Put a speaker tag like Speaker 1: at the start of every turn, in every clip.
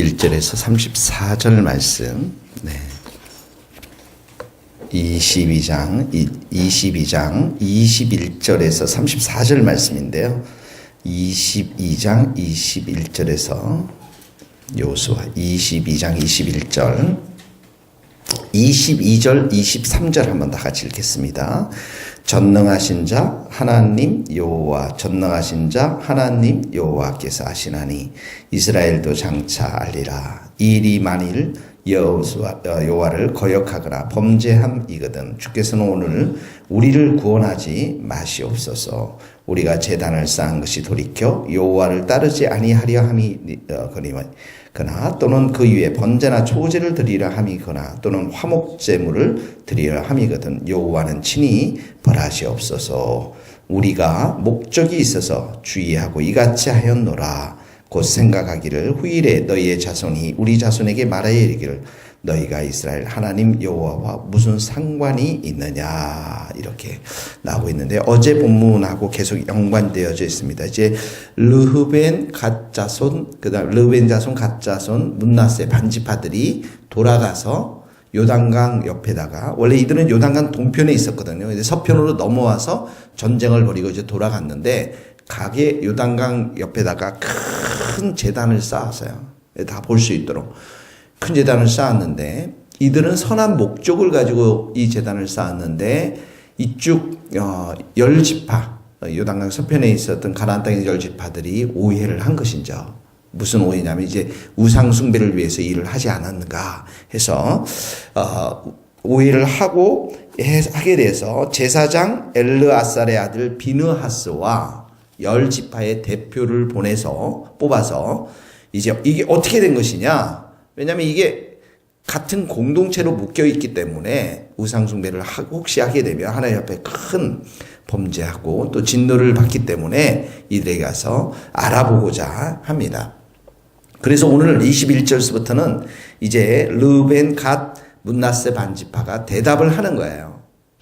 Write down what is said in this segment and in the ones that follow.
Speaker 1: 21절에서 34절 말씀. 네. 22장 21절에서 34절 말씀인데요. 22장 21절에서 여호수아 22장 21절 22절 23절 한번 다 같이 읽겠습니다. 전능하신 자 하나님 여호와 전능하신 자 하나님 여호와께서 하시나니 이스라엘도 장차 알리라. 이 일이 만일 여호와를 거역하거나 범죄함이거든 주께서는 오늘 우리를 구원하지 마시옵소서. 우리가 제단을 쌓은 것이 돌이켜 여호와를 따르지 아니하려 함이거나 또는 그 위에 번제나 초제를 드리려 함이거나 또는 화목제물을 드리려 함이거든 여호와는 친히 벌하시옵소서. 우리가 목적이 있어서 주의하고 이같이 하였노라. 곧 생각하기를 후일에 너희의 자손이 우리 자손에게 말하여 이르기를 너희가 이스라엘 하나님 여호와와 무슨 상관이 있느냐 이렇게 나오고 있는데 어제 본문하고 계속 연관되어져 있습니다. 이제 르흐벤 갓자손 그다음 르흐벤 자손 갓자손 므낫세 반지파들이 돌아가서 요단강 옆에다가 원래 이들은 요단강 동편에 있었거든요. 이제 서편으로 넘어와서 전쟁을 벌이고 이제 돌아갔는데 가게 요단강 옆에다가 큰 제단을 쌓았어요. 다 볼 수 있도록 큰 제단을 쌓았는데 이들은 선한 목적을 가지고 이 제단을 쌓았는데 이쪽 열 지파 요단강 서편에 있었던 가나안 땅의 열 지파들이 오해를 한 것이죠. 무슨 오해냐면 이제 우상 숭배를 위해서 일을 하지 않았는가 해서 오해를 하게 돼서 제사장 엘르아살의 아들 비느하스와 열 지파의 대표를 뽑아서 이제 이게 어떻게 된 것이냐? 왜냐하면 이게 같은 공동체로 묶여 있기 때문에 우상숭배를 혹시 하게 되면 하나님 앞에 큰 범죄하고 또 진노를 받기 때문에 이들에게 가서 알아보고자 합니다. 그래서 오늘 21절부터는 이제 르벤 갓 므낫세 반지파가 대답을 하는 거예요.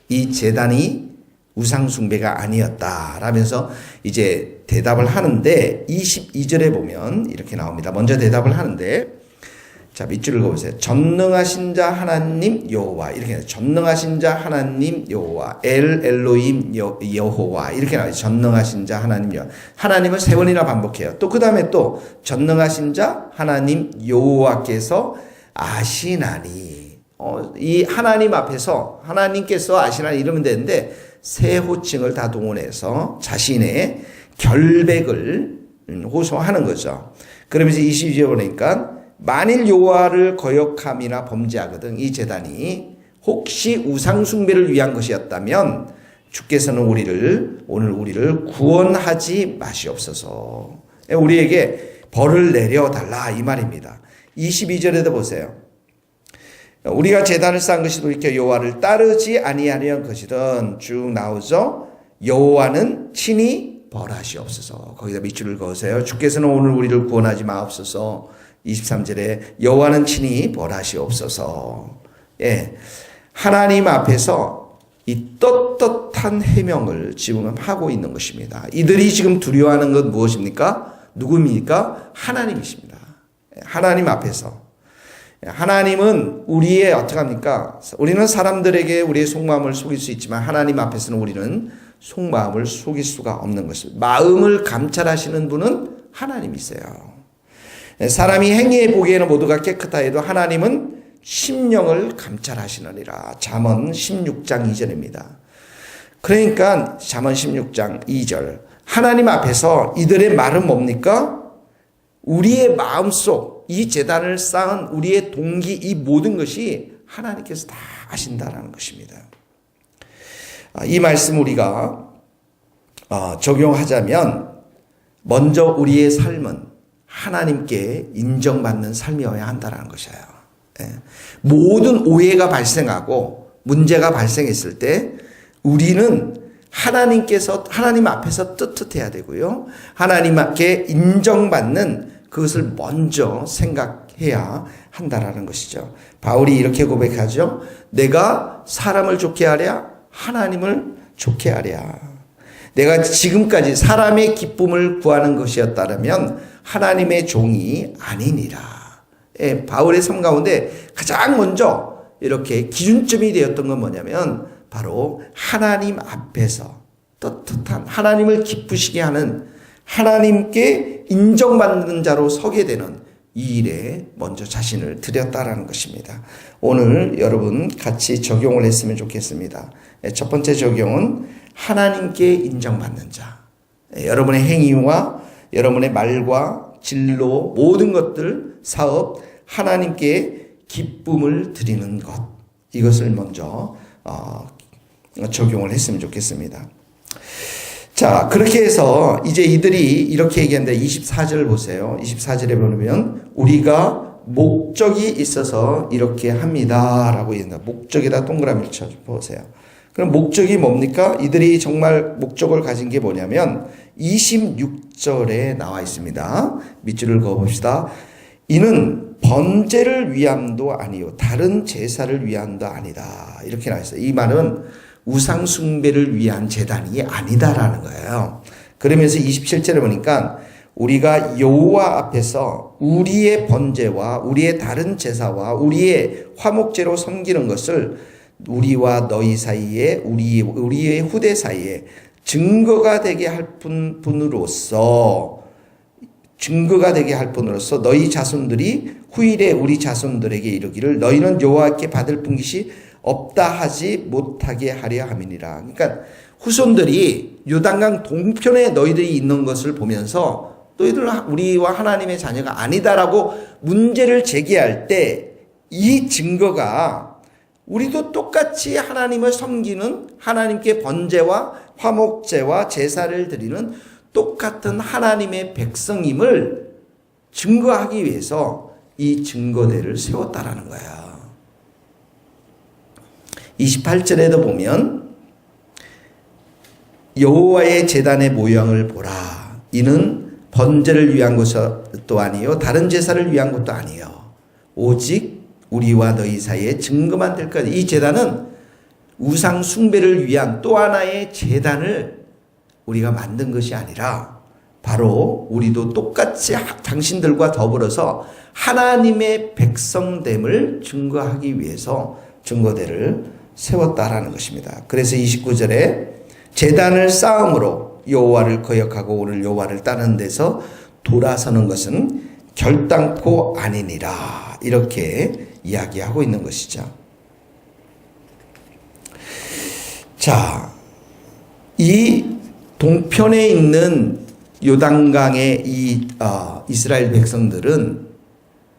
Speaker 1: 이 제단이 우상숭배가 아니었다라면서 이제 대답을 하는데 22절에 보면 이렇게 나옵니다. 먼저 대답을 하는데 자 밑줄 읽어보세요. 전능하신 자 하나님 여호와 이렇게 해요. 전능하신 자 하나님 여호와 엘로임 여호와 이렇게 나와요. 전능하신 자 하나님 여호와 하나님은 세 번이나 반복해요. 또 그 다음에 또 전능하신 자 하나님 여호와께서 아시나니 이 하나님 앞에서 하나님께서 아시나니 이러면 되는데 세 호칭을 다 동원해서 자신의 결백을 호소하는 거죠. 그러면서 22절에 보니까 만일 여호와를 거역함이나 범죄하거든 이 제단이 혹시 우상숭배를 위한 것이었다면 주께서는 오늘 우리를 구원하지 마시옵소서. 우리에게 벌을 내려달라 이 말입니다. 22절에도 보세요. 우리가 제단을 쌓은 것이 돌이켜 여호와를 따르지 아니하려는 것이든 쭉 나오죠. 여호와는 친히 벌하시옵소서. 거기다 밑줄을 그으세요. 주께서는 오늘 우리를 구원하지 마옵소서. 23절에 여호와는 친히 벌하시옵소서. 예, 하나님 앞에서 이 떳떳한 해명을 지금 하고 있는 것입니다. 이들이 지금 두려워하는 건 무엇입니까? 누구입니까? 하나님이십니다. 하나님 앞에서. 하나님은 우리의 어떻게 합니까? 우리는 사람들에게 우리의 속마음을 속일 수 있지만 하나님 앞에서는 우리는 속마음을 속일 수가 없는 것입니다. 마음을 감찰하시는 분은 하나님이세요. 사람이 행위해 보기에는 모두가 깨끗하여도 하나님은 심령을 감찰하시느니라. 잠언 16장 2절입니다. 그러니까 잠언 16장 2절 하나님 앞에서 이들의 말은 뭡니까? 우리의 마음속 이 제단을 쌓은 우리의 동기 이 모든 것이 하나님께서 다 아신다라는 것입니다. 이 말씀 우리가 적용하자면 먼저 우리의 삶은 하나님께 인정받는 삶이어야 한다는 것이에요. 모든 오해가 발생하고 문제가 발생했을 때 우리는 하나님 앞에서 떳떳해야 되고요. 하나님께 인정받는 그것을 먼저 생각해야 한다라는 것이죠. 바울이 이렇게 고백하죠. 내가 사람을 좋게 하랴 하나님을 좋게 하랴. 내가 지금까지 사람의 기쁨을 구하는 것이었다면 하나님의 종이 아니니라. 바울의 삶 가운데 가장 먼저 이렇게 기준점이 되었던 건 뭐냐면 바로 하나님 앞에서 떳떳한 하나님을 기쁘시게 하는 하나님께 인정받는 자로 서게 되는 이 일에 먼저 자신을 드렸다라는 것입니다. 오늘 여러분 같이 적용을 했으면 좋겠습니다. 첫 번째 적용은 하나님께 인정받는 자. 여러분의 행위와 여러분의 말과 진로 모든 것들 사업 하나님께 기쁨을 드리는 것 이것을 먼저 적용을 했으면 좋겠습니다. 자, 그렇게 해서 이제 이들이 이렇게 얘기하는데 24절 보세요. 24절에 보면 우리가 목적이 있어서 이렇게 합니다 라고 얘기한다. 목적에다 동그라미를 쳐보세요. 그럼 목적이 뭡니까? 이들이 정말 목적을 가진 게 뭐냐면 26절에 나와 있습니다. 밑줄을 그어봅시다. 이는 번제를 위함도 아니요 다른 제사를 위함도 아니다. 이렇게 나와 있어요. 이 말은 우상 숭배를 위한 제단이 아니다라는 거예요. 그러면서 27절에 보니까 우리가 여호와 앞에서 우리의 번제와 우리의 다른 제사와 우리의 화목제로 섬기는 것을 우리와 너희 사이에 우리의 후대 사이에 증거가 되게 할 뿐으로써 너희 자손들이 후일에 우리 자손들에게 이르기를 너희는 여호와께 받을 분깃이 없다 하지 못하게 하려 함이니라. 그러니까 후손들이 요단강 동편에 너희들이 있는 것을 보면서 너희들 우리와 하나님의 자녀가 아니다라고 문제를 제기할 때 이 증거가 우리도 똑같이 하나님을 섬기는 하나님께 번제와 화목제와 제사를 드리는 똑같은 하나님의 백성임을 증거하기 위해서 이 증거대를 세웠다라는 거야. 28절에도 보면 여호와의 제단의 모양을 보라. 이는 번제를 위한 것도 아니요 다른 제사를 위한 것도 아니요 오직 우리와 너희 사이에 증거만 될 것이다. 이 제단은 우상 숭배를 위한 또 하나의 제단을 우리가 만든 것이 아니라 바로 우리도 똑같이 당신들과 더불어서 하나님의 백성됨을 증거하기 위해서 증거대를 세웠다라는 것입니다. 그래서 29절에 제단을 쌓음으로 여호와를 거역하고 오늘 여호와를 따르는 데서 돌아서는 것은 결단코 아니니라. 이렇게 이야기하고 있는 것이죠. 자, 이 동편에 있는 요단강의 이 이스라엘 백성들은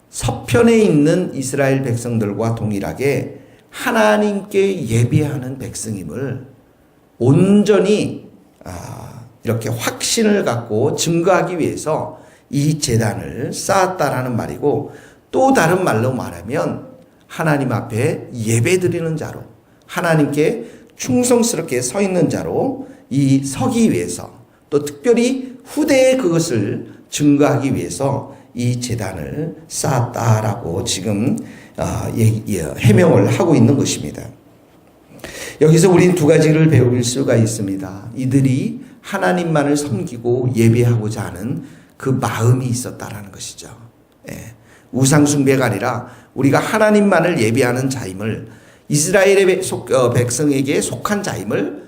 Speaker 1: 서편에 있는 이스라엘 백성들과 동일하게 하나님께 예배하는 백성임을 온전히 이렇게 확신을 갖고 증거하기 위해서 이 제단을 쌓았다라는 말이고 또 다른 말로 말하면 하나님 앞에 예배드리는 자로 하나님께 충성스럽게 서 있는 자로 이 서기 위해서 또 특별히 후대에 그것을 증거하기 위해서 이 제단을 쌓았다라고 지금 해명을 하고 있는 것입니다. 여기서 우리는 두 가지를 배울 수가 있습니다. 이들이 하나님만을 섬기고 예배하고자 하는 그 마음이 있었다라는 것이죠. 우상 숭배가 아니라 우리가 하나님만을 예배하는 자임을 이스라엘의 백성에게 속한 자임을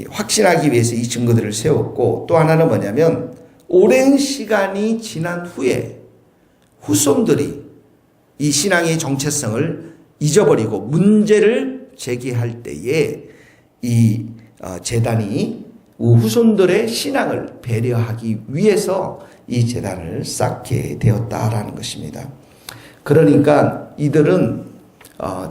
Speaker 1: 확신하기 위해서 이 증거들을 세웠고 또 하나는 뭐냐면 오랜 시간이 지난 후에 후손들이 이 신앙의 정체성을 잊어버리고 문제를 제기할 때에 이 제단이 후손들의 신앙을 배려하기 위해서 이 제단을 쌓게 되었다라는 것입니다. 그러니까 이들은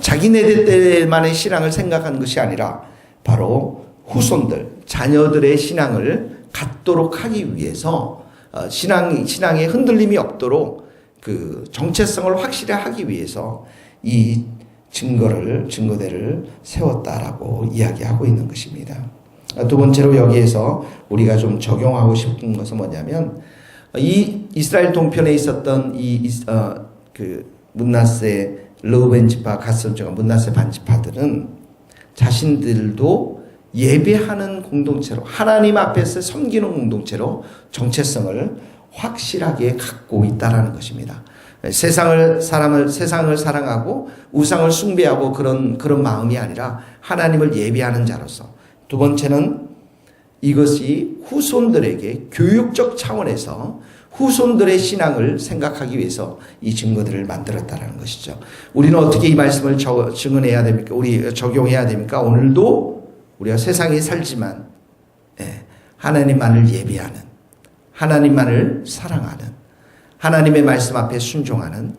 Speaker 1: 자기네들 때만의 신앙을 생각하는 것이 아니라 바로 후손들, 자녀들의 신앙을 갖도록 하기 위해서 신앙에 흔들림이 없도록 그 정체성을 확실히 하기 위해서 이 증거대를 세웠다라고 이야기하고 있는 것입니다. 두 번째로 여기에서 우리가 좀 적용하고 싶은 것은 뭐냐면 이 이스라엘 동편에 있었던 그 므낫세 르우벤 지파 갓손 므낫세 반지파들은 자신들도 예배하는 공동체로 하나님 앞에서 섬기는 공동체로 정체성을 확실하게 갖고 있다라는 것입니다. 세상을 사랑하고 우상을 숭배하고 그런 마음이 아니라 하나님을 예배하는 자로서. 두 번째는 이것이 후손들에게 교육적 차원에서 후손들의 신앙을 생각하기 위해서 이 증거들을 만들었다는 것이죠. 우리는 어떻게 이 말씀을 증언해야 됩니까? 우리 적용해야 됩니까? 오늘도 우리가 세상에 살지만 하나님만을 예배하는, 하나님만을 사랑하는, 하나님의 말씀 앞에 순종하는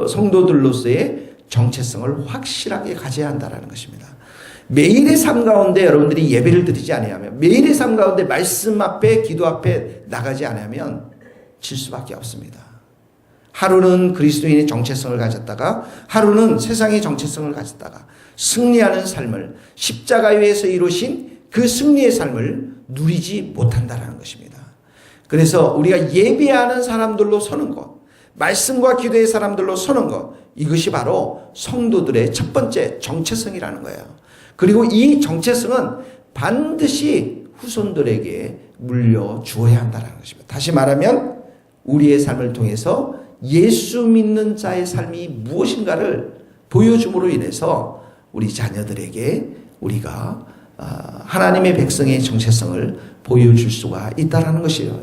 Speaker 1: 성도들로서의 정체성을 확실하게 가져야 한다는 것입니다. 매일의 삶 가운데 여러분들이 예배를 드리지 아니하면, 매일의 삶 가운데 말씀 앞에 기도 앞에 나가지 않으면 질 수밖에 없습니다. 하루는 그리스도인의 정체성을 가졌다가 하루는 세상의 정체성을 가졌다가 승리하는 삶을, 십자가 위에서 이루신 그 승리의 삶을 누리지 못한다는 것입니다. 그래서 우리가 예배하는 사람들로 서는 것, 말씀과 기도의 사람들로 서는 것, 이것이 바로 성도들의 첫 번째 정체성이라는 거예요. 그리고 이 정체성은 반드시 후손들에게 물려주어야 한다는 것입니다. 다시 말하면 우리의 삶을 통해서 예수 믿는 자의 삶이 무엇인가를 보여줌으로 인해서 우리 자녀들에게 우리가 하나님의 백성의 정체성을 보여줄 수가 있다는 것이에요.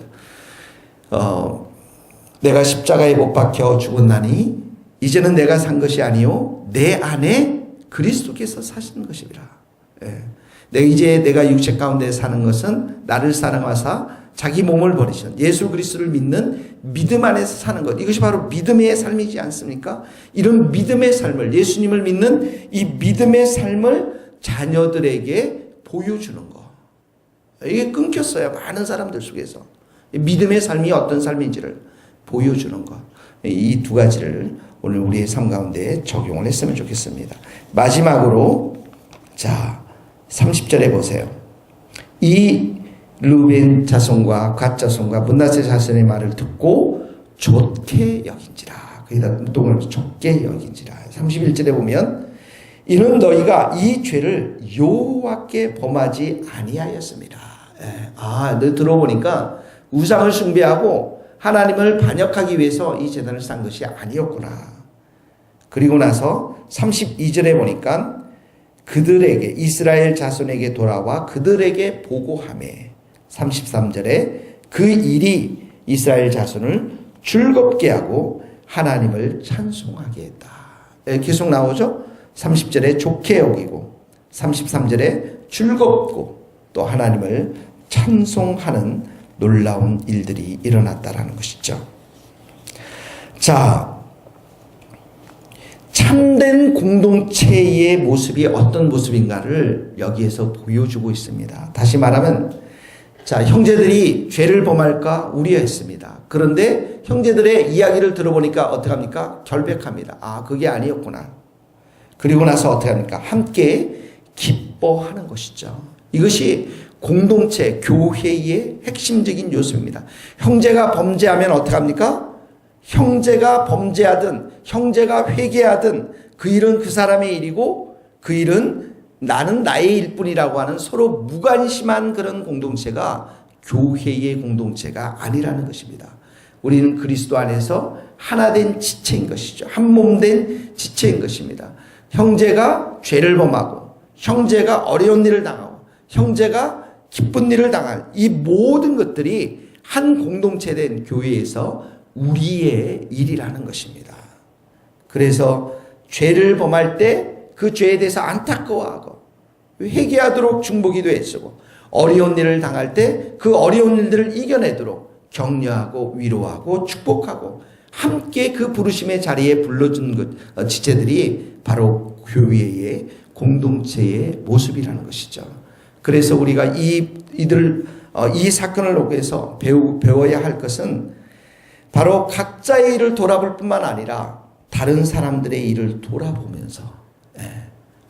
Speaker 1: 내가 십자가에 못 박혀 죽었나니 이제는 내가 산 것이 아니요 내 안에 그리스도께서 사시는 것이라. 내가 육체 가운데 사는 것은 나를 사랑하사 자기 몸을 버리신 예수 그리스도를 믿는 믿음 안에서 사는 것. 이것이 바로 믿음의 삶이지 않습니까? 이런 믿음의 삶을, 예수님을 믿는 이 믿음의 삶을 자녀들에게 보여주는 것. 이게 끊겼어요. 많은 사람들 속에서. 믿음의 삶이 어떤 삶인지를 보여주는 것. 이 두 가지를 오늘 우리의 삶 가운데 적용을 했으면 좋겠습니다. 마지막으로 30절에 보세요. 이 르벤 자손과 갓 자손과 므낫세 자손의 말을 듣고 좋게 여긴지라. 거기다 동을 좋게 여긴지라. 31절에 보면 이는 너희가 이 죄를 여호와께 범하지 아니하였습니다. 들어보니까 우상을 숭배하고 하나님을 반역하기 위해서 이 제단을 쌓은 것이 아니었구나. 그리고 나서 32절에 보니까 그들에게 이스라엘 자손에게 돌아와 그들에게 보고하매 33절에 그 일이 이스라엘 자손을 즐겁게 하고 하나님을 찬송하게 했다. 계속 나오죠. 30절에 좋게 여기고 33절에 즐겁고 또 하나님을 찬송하는 놀라운 일들이 일어났다라는 것이죠. 참된 공동체의 모습이 어떤 모습인가를 여기에서 보여주고 있습니다. 다시 말하면 형제들이 죄를 범할까 우려했습니다. 그런데 형제들의 이야기를 들어보니까 어떻게 합니까? 결백합니다. 그게 아니었구나. 그리고 나서 어떻게 합니까? 함께 기뻐하는 것이죠. 이것이 공동체, 교회의 핵심적인 요소입니다. 형제가 범죄하면 어떻게 합니까? 형제가 범죄하든 형제가 회개하든 그 일은 그 사람의 일이고 그 일은 나는 나의 일뿐이라고 하는 서로 무관심한 그런 공동체가 교회의 공동체가 아니라는 것입니다. 우리는 그리스도 안에서 하나된 지체인 것이죠. 한 몸된 지체인 것입니다. 형제가 죄를 범하고 형제가 어려운 일을 당하고 형제가 기쁜 일을 당할 이 모든 것들이 한 공동체된 교회에서 우리의 일이라는 것입니다. 그래서 죄를 범할 때 그 죄에 대해서 안타까워하고 회개하도록 중보기도 애쓰고 어려운 일을 당할 때 그 어려운 일들을 이겨내도록 격려하고 위로하고 축복하고 함께 그 부르심의 자리에 불러준 지체들이 바로 교회의 공동체의 모습이라는 것이죠. 그래서 우리가 이 사건을 통해서 배워야 할 것은 바로 각자의 일을 돌아볼 뿐만 아니라 다른 사람들의 일을 돌아보면서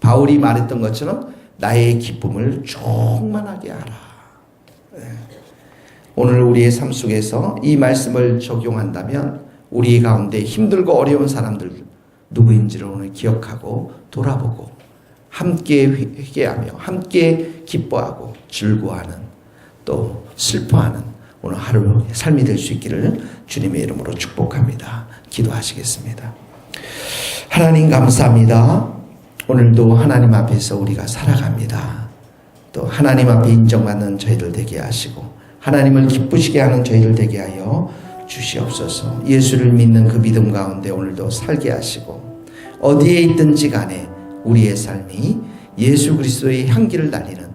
Speaker 1: 바울이 말했던 것처럼 나의 기쁨을 충만하게 하라. 오늘 우리의 삶 속에서 이 말씀을 적용한다면 우리 가운데 힘들고 어려운 사람들 누구인지를 오늘 기억하고 돌아보고 함께 회개하며 함께 기뻐하고 즐거워하는 또 슬퍼하는 오늘 하루 삶이 될 수 있기를 주님의 이름으로 축복합니다. 기도하시겠습니다. 하나님 감사합니다. 오늘도 하나님 앞에서 우리가 살아갑니다. 또 하나님 앞에 인정받는 저희들 되게 하시고 하나님을 기쁘시게 하는 저희들 되게 하여 주시옵소서. 예수를 믿는 그 믿음 가운데 오늘도 살게 하시고 어디에 있든지 간에 우리의 삶이 예수 그리스도의 향기를 날리는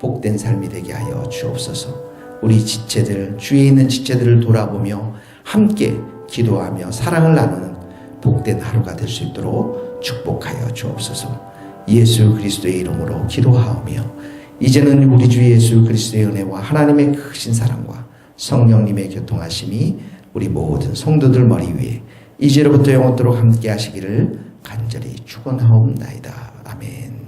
Speaker 1: 복된 삶이 되게 하여 주옵소서. 우리 지체들, 주위에 있는 지체들을 돌아보며 함께 기도하며 사랑을 나누는 복된 하루가 될 수 있도록 축복하여 주옵소서. 예수 그리스도의 이름으로 기도하오며 이제는 우리 주 예수 그리스도의 은혜와 하나님의 크신 사랑과 성령님의 교통하심이 우리 모든 성도들 머리 위에 이제로부터 영원토록 함께 하시기를 간절히 축원하옵나이다. 아멘.